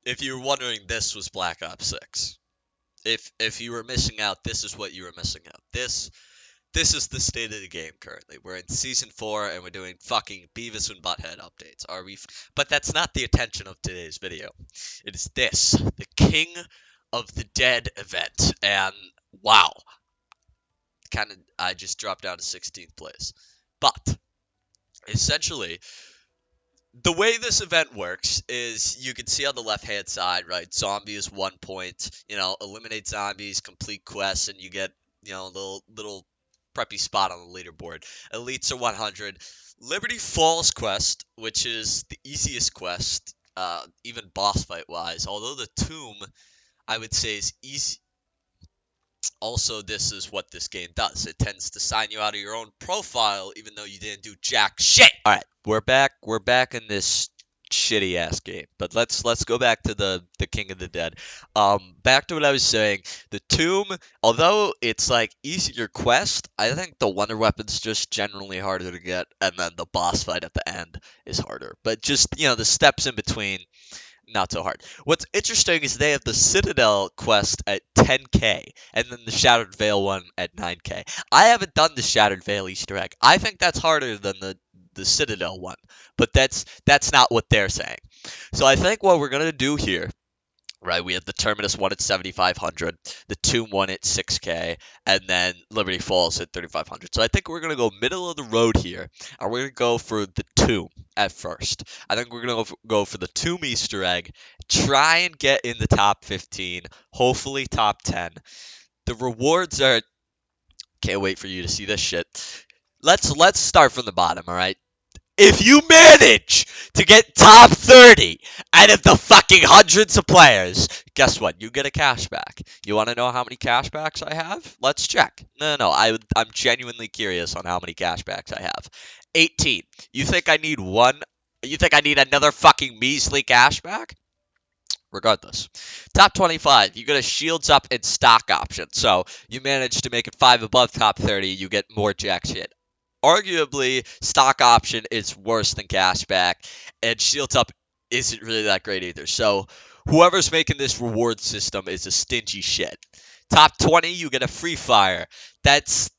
if you were wondering, this was Black Ops 6. If you were missing out, this is what you were missing out. This is the state of the game currently. We're in season 4 and we're doing fucking Beavis and Butthead updates. Are we? But that's not the attention of today's video. It is this, the King of the Dead event. And wow, I just dropped down to 16th place. But essentially, the way this event works is you can see on the left hand side, right? Zombie is 1 point. Eliminate zombies, complete quests, and you get a little preppy spot on the leaderboard. Elites are 100. Liberty Falls quest, which is the easiest quest, even boss fight wise. Although the Tomb, I would say, is easy. Also, this is what this game does. It tends to sign you out of your own profile, even though you didn't do jack shit. All right, we're back. We're back in this shitty ass game. But let's go back to the King of the Dead. Back to what I was saying. The Tomb, although it's like easier quest, I think the wonder weapon's just generally harder to get, and then the boss fight at the end is harder. But just the steps in between, not so hard. What's interesting is they have the Citadel quest at 10k, and then the Shattered Veil one at 9k. I haven't done the Shattered Veil Easter egg. I think that's harder than the Citadel one, but that's not what they're saying. So I think what we're gonna do here, right? We have the Terminus one at 7,500, the Tomb one at 6k, and then Liberty Falls at 3,500. So I think we're gonna go middle of the road here, and we're gonna go for the Tomb at first. I think we're gonna go for the Tomb Easter egg, try and get in the top 15, hopefully top 10. The rewards are, can't wait for you to see this shit. Let's start from the bottom, all right? If you manage to get top 30 out of the fucking hundreds of players, guess what? You get a cashback. You want to know how many cashbacks I have? Let's check. No. I'm genuinely curious on how many cashbacks I have. 18. You think I need one? You think I need another fucking measly cashback? Regardless. Top 25, you get a shields up and stock option. So you manage to make it 5 above top 30, you get more jack shit. Arguably, stock option is worse than cashback, and shields up isn't really that great either. So whoever's making this reward system is a stingy shit. Top 20, you get a free fire. That's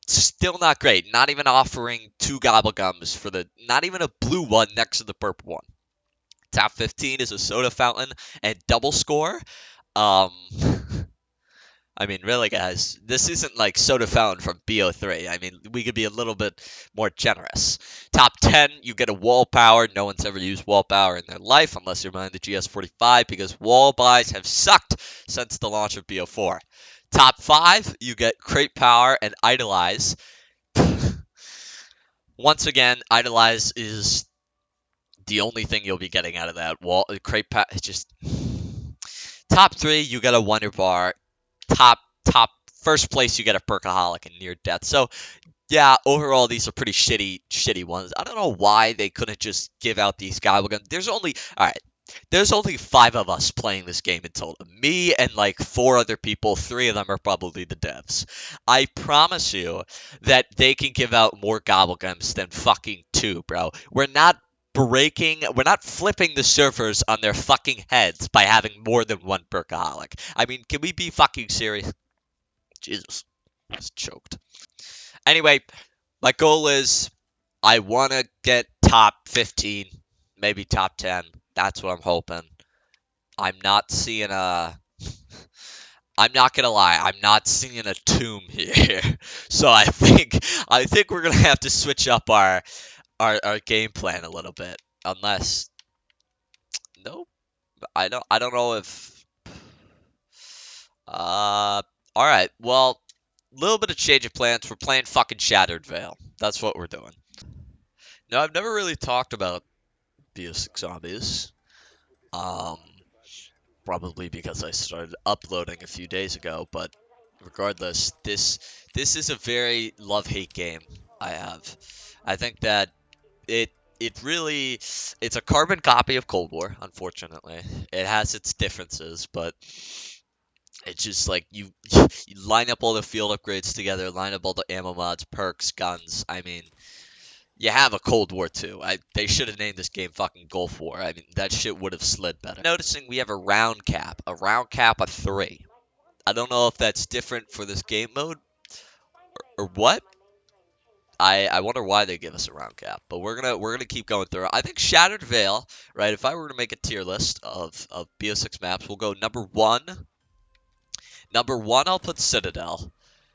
still not great. Not even offering 2 gobblegums for not even a blue one next to the purple one. Top 15 is a soda fountain and double score. I mean, really, guys, this isn't like Soda Fountain from BO3. I mean, we could be a little bit more generous. Top 10, you get a wall power. No one's ever used wall power in their life unless you're buying the GS45 because wall buys have sucked since the launch of BO4. Top 5, you get crate power and idolize. Once again, idolize is the only thing you'll be getting out of that wall. Crate power, just top 3, you get a wonder bar. Top first place, you get a perkaholic and near death. So yeah, overall these are pretty shitty ones. I don't know why they couldn't just give out these gobblegums. There's only 5 of us playing this game in total. Me and like 4 other people. 3 of them are probably the devs. I promise you that they can give out more gobblegums than fucking 2, bro. We're not flipping the servers on their fucking heads by having more than one perkaholic. I mean, can we be fucking serious? Jesus, I was choked. Anyway, my goal is I want to get top 15, maybe top 10. That's what I'm hoping. I'm not seeing I'm not gonna lie, I'm not seeing a Tomb here. So I think we're gonna have to switch up our game plan a little bit. Unless, nope, I don't know if. All right, well, little bit of change of plans. We're playing fucking Shattered Veil. That's what we're doing. No, I've never really talked about BO6 Zombies. Probably because I started uploading a few days ago. But regardless, this is a very love-hate game I have. I think that it really, it's a carbon copy of Cold War, unfortunately. It has its differences, but it's just like you line up all the field upgrades together, line up all the ammo mods, perks, guns. I mean, You have a Cold War too. They should have named this game fucking Gulf War. I mean, that shit would have slid better. Noticing we have a round cap of 3. I don't know if that's different for this game mode or what. I wonder why they give us a round cap, but we're gonna keep going through. I think Shattered Veil, right? If I were to make a tier list of BO6 maps, we'll go number one. Number one, I'll put Citadel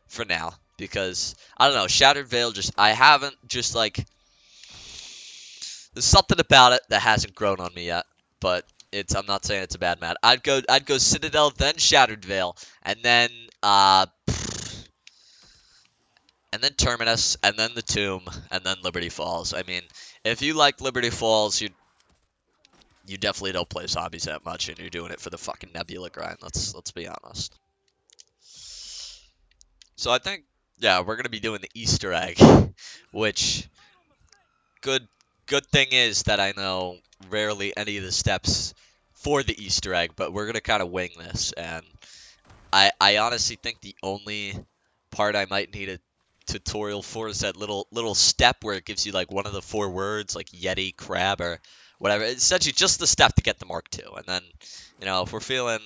for now because I don't know. Shattered Veil, just I haven't just like there's something about it that hasn't grown on me yet, but I'm not saying it's a bad map. I'd go Citadel, then Shattered Veil, uh and then Terminus, and then the Tomb, and then Liberty Falls. I mean, if you like Liberty Falls, you definitely don't play zombies that much, and you're doing it for the fucking Nebula grind. Let's be honest. So I think, yeah, we're gonna be doing the Easter egg, which good good thing is that I know rarely any of the steps for the Easter egg, but we're gonna kind of wing this, and I honestly think the only part I might need a tutorial for is that little step where it gives you like one of the 4 words, like Yeti, crab, or whatever. It's essentially just the step to get the Mark II, and then if we're feeling,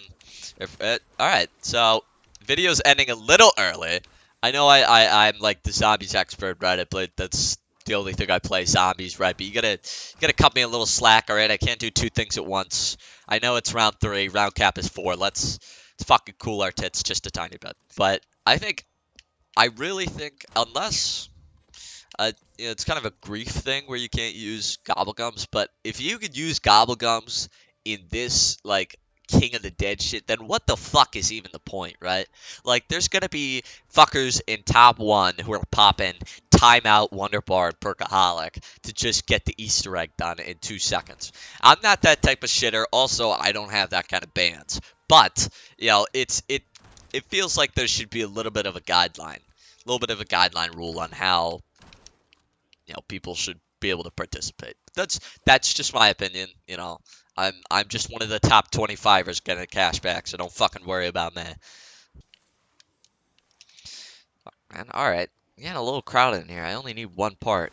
all right. So video's ending a little early. I know I'm like the zombies expert, right? I played that's the only thing I play zombies, right? But you gotta cut me a little slack, all right? I can't do 2 things at once. I know it's round 3. Round cap is 4. Let's fucking cool our tits just a tiny bit. But I really think, unless it's kind of a grief thing where you can't use gobblegums, but if you could use gobblegums in this like King of the Dead shit, then what the fuck is even the point, right? Like, there's gonna be fuckers in top 1 who are popping timeout, Wonder Bar, and Perkaholic to just get the Easter egg done in 2 seconds. I'm not that type of shitter. Also, I don't have that kind of bands. But it feels like there should be a little bit of a guideline rule on how people should be able to participate. That's just my opinion. I'm just one of the top 25ers getting cash back, so don't fucking worry about me. And all right, we got a little crowded in here. I only need 1 part.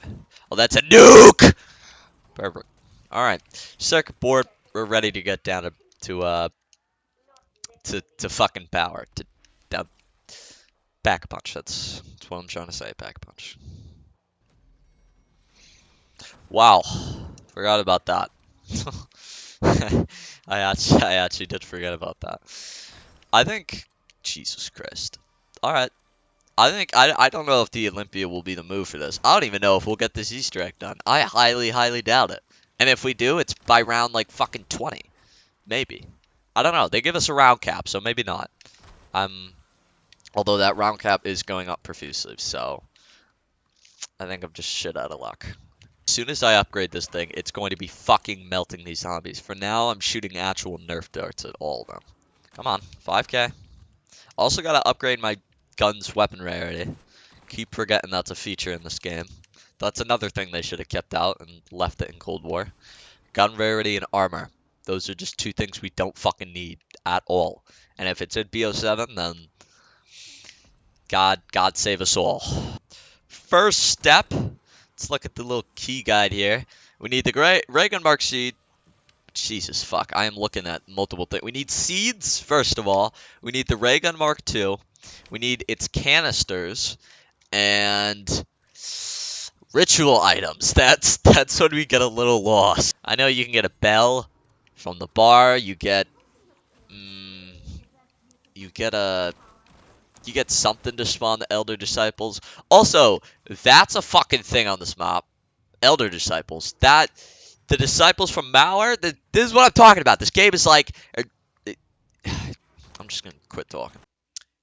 Oh, that's a nuke. Perfect. All right, circuit board. We're ready to get down to fucking power to down back punch. That's what I'm trying to say. Back punch. Wow, forgot about that. I actually did forget about that. I think Jesus Christ. All right. I don't know if the Olympia will be the move for this. I don't even know if we'll get this Easter egg done. I highly doubt it. And if we do, it's by round like fucking 20. Maybe. I don't know. They give us a round cap, so maybe not. Although that round cap is going up profusely, so I think I'm just shit out of luck. As soon as I upgrade this thing, it's going to be fucking melting these zombies. For now, I'm shooting actual Nerf darts at all of them. Come on, 5k. Also gotta upgrade my gun's weapon rarity. Keep forgetting that's a feature in this game. That's another thing they should have kept out and left it in Cold War. Gun rarity and armor. Those are just 2 things we don't fucking need at all. And if it's in BO7, then God save us all. First step, let's look at the little key guide here. We need the ray gun Mark seed. Jesus fuck, I am looking at multiple things. We need seeds, first of all. We need the ray gun Mark II. We need its canisters. And ritual items. That's when we get a little lost. I know you can get a bell from the bar. You get you get something to spawn the Elder Disciples. Also, that's a fucking thing on this map. Elder Disciples. The Disciples from Mauer. This is what I'm talking about. This game is like. I'm just gonna quit talking.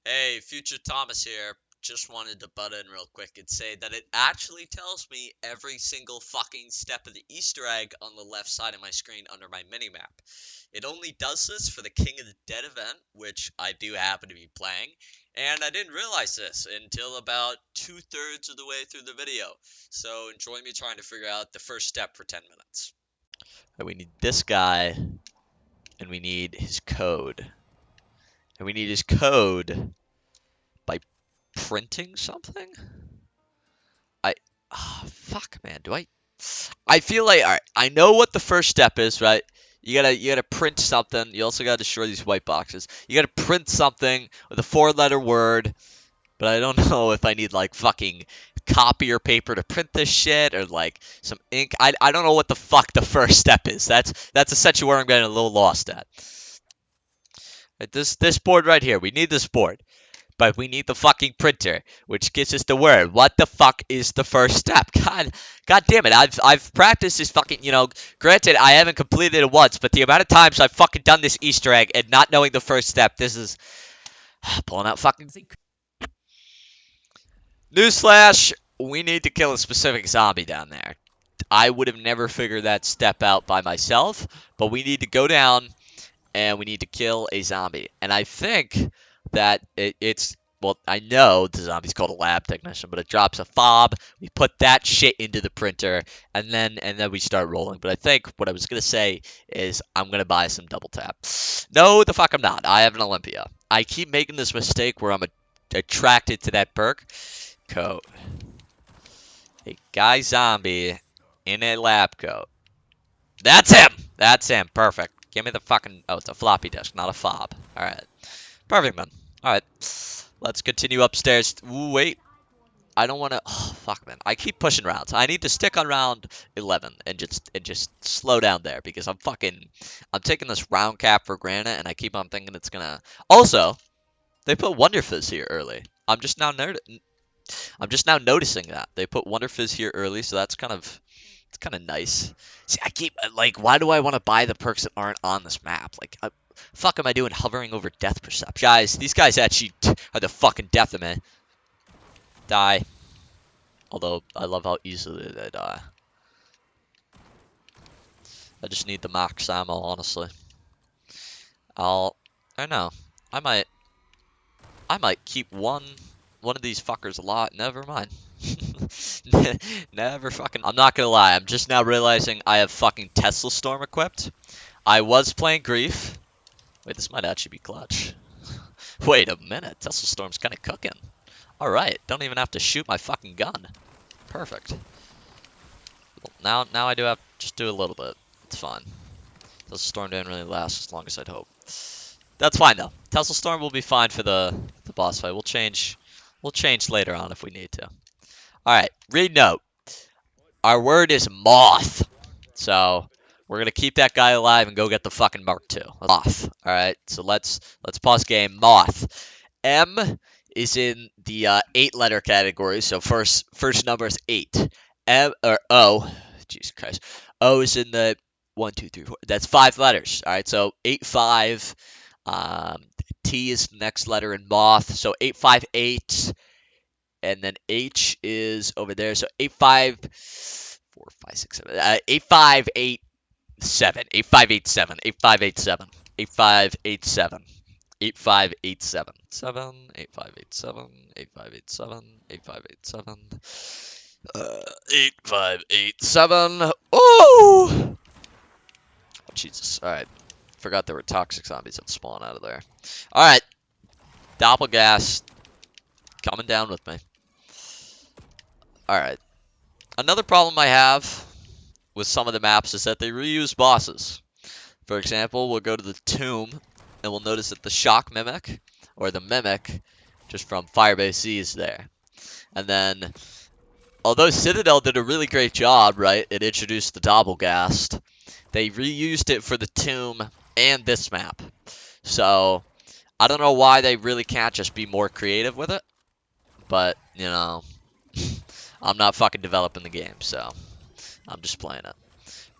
Hey, Future Thomas here. Just wanted to butt in real quick and say that it actually tells me every single fucking step of the Easter egg on the left side of my screen under my minimap. It only does this for the King of the Dead event, which I do happen to be playing, and I didn't realize this until about 2/3 of the way through the video. So enjoy me trying to figure out the first step for 10 minutes. And we need this guy, and we need his code. And we need his code by printing something? fuck, man. I feel like, all right, I know what the first step is, right? You gotta print something. You also gotta destroy these white boxes. You gotta print something with a 4-letter word, but I don't know if I need like fucking copier paper to print this shit or like some ink. I don't know what the fuck the first step is. That's essentially where I'm getting a little lost at. Right, this board right here. We need this board. But we need the fucking printer, which gives us the word. What the fuck is the first step? God damn it. I've practiced this fucking, granted I haven't completed it once, but the amount of times I've fucking done this Easter egg and not knowing the first step, this is pulling out fucking newsflash, we need to kill a specific zombie down there. I would have never figured that step out by myself, but we need to go down and we need to kill a zombie. And I think that it's well, I know the zombie's called a lab technician, but it drops a fob. We put that shit into the printer, and then we start rolling. But I think what I was gonna say is I'm gonna buy some double tap. No, the fuck I'm not. I have an Olympia. I keep making this mistake where I'm attracted to that perk. Coat. A guy zombie in a lab coat. That's him! That's him. Perfect. Give me the fucking... Oh, it's a floppy disk, not a fob. Alright. Perfect, man. Alright. Let's continue upstairs. Ooh, wait. I don't want to... Oh, fuck, man. I keep pushing rounds. I need to stick on round 11 and just slow down there because I'm taking this round cap for granted and I keep on thinking it's gonna... Also, they put Wonder Fizz here early. I'm just now noticing that. They put Wonder Fizz here early, so that's kind of... It's kind of nice. See, I keep, like, why do I want to buy the perks that aren't on this map? Like, fuck am I doing hovering over death perception? Guys, these guys actually are the fucking death of me. Die. Although, I love how easily they die. I just need the max ammo, honestly. I don't know. I might keep one of these fuckers alive. Never mind. Never fucking... I'm not gonna lie, I'm just now realizing I have fucking Tesla Storm equipped. I was playing Grief. Wait, this might actually be clutch. Wait a minute, Tesla Storm's kinda cooking. Alright, don't even have to shoot my fucking gun. Perfect. Well, now I do have to just do a little bit. It's fine. Tesla Storm didn't really last as long as I'd hope. That's fine though. Tesla Storm will be fine for the boss fight. We'll change later on if we need to. Alright, read note. Our word is moth. So we're gonna keep that guy alive and go get the fucking Mark II. Moth. Alright, so let's pause game. Moth. M is in the 8-letter category, so first number is 8. M or O, Jesus Christ. O is in the 1, 2, 3, 4. That's 5 letters. Alright, so 8, 5. T is the next letter in moth, so 858. And then H is over there. So 8, 5, 4, 5, 6, 7. 8, 5, 8, 7. 8, 5, 8, 7. 8, 5, 8, 7. 8, 5, 8, 7. 8, 5, 8, 7. 7, 8, 5, 8, 7. 8, 5, 8, 7. 8, 5, 8, 7. 8, 5, 8, 7. Oh! Oh, Jesus. Alright. Forgot there were toxic zombies that spawn out of there. Alright. Doppelgast. Coming down with me. Alright. Another problem I have with some of the maps is that they reuse bosses. For example, we'll go to the tomb, and we'll notice that the shock mimic, or the mimic, just from Firebase Z is there. And then, although Citadel did a really great job, right, it introduced the Doppelgast, they reused it for the tomb and this map. So, I don't know why they really can't just be more creative with it, but, you know... I'm not fucking developing the game, so I'm just playing it.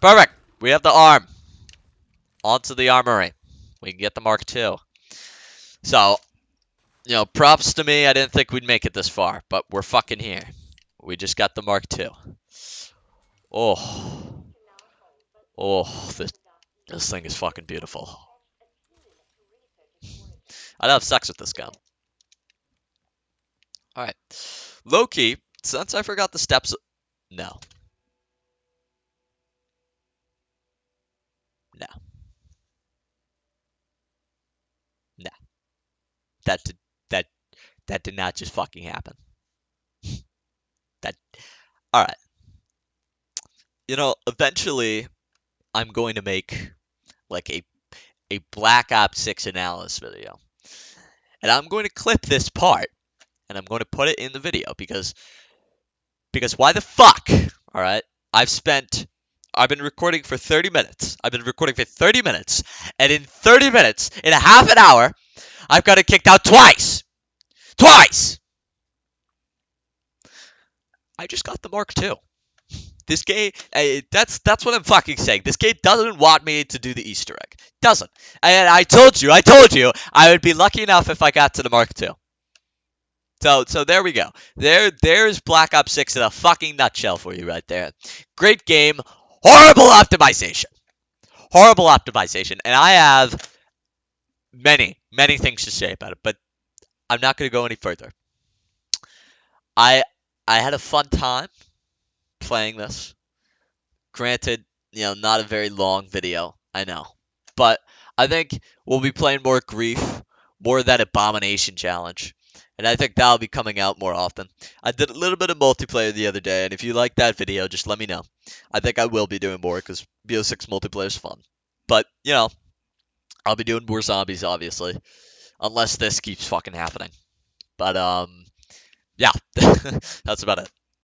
Perfect! We have the arm. Onto the armory. We can get the Mark II. So, props to me. I didn't think we'd make it this far, but we're fucking here. We just got the Mark II. Oh. Oh, this thing is fucking beautiful. I'd have sex with this gun. Alright. Low-key, since I forgot the steps... No. No. No. That did not just fucking happen. Alright. eventually I'm going to make like a Black Ops 6 analysis video. And I'm going to clip this part and I'm going to put it in the video because why the fuck? All right? I've been recording for 30 minutes. I've been recording for 30 minutes. And in 30 minutes, in a half an hour, I've got it kicked out twice. Twice. I just got the Mark II. This game, that's what I'm fucking saying. This game doesn't want me to do the Easter egg. Doesn't. And I told you, I would be lucky enough if I got to the Mark II. So there we go. There's Black Ops 6 in a fucking nutshell for you right there. Great game, horrible optimization. Horrible optimization. And I have many things to say about it, but I'm not going to go any further. I I had a fun time playing this. Granted, not a very long video, I know. But I think we'll be playing more Grief, more of that Abomination challenge. And I think that'll be coming out more often. I did a little bit of multiplayer the other day, and if you like that video, just let me know. I think I will be doing more because BO6 multiplayer is fun. But, I'll be doing more zombies, obviously. Unless this keeps fucking happening. But, yeah, that's about it.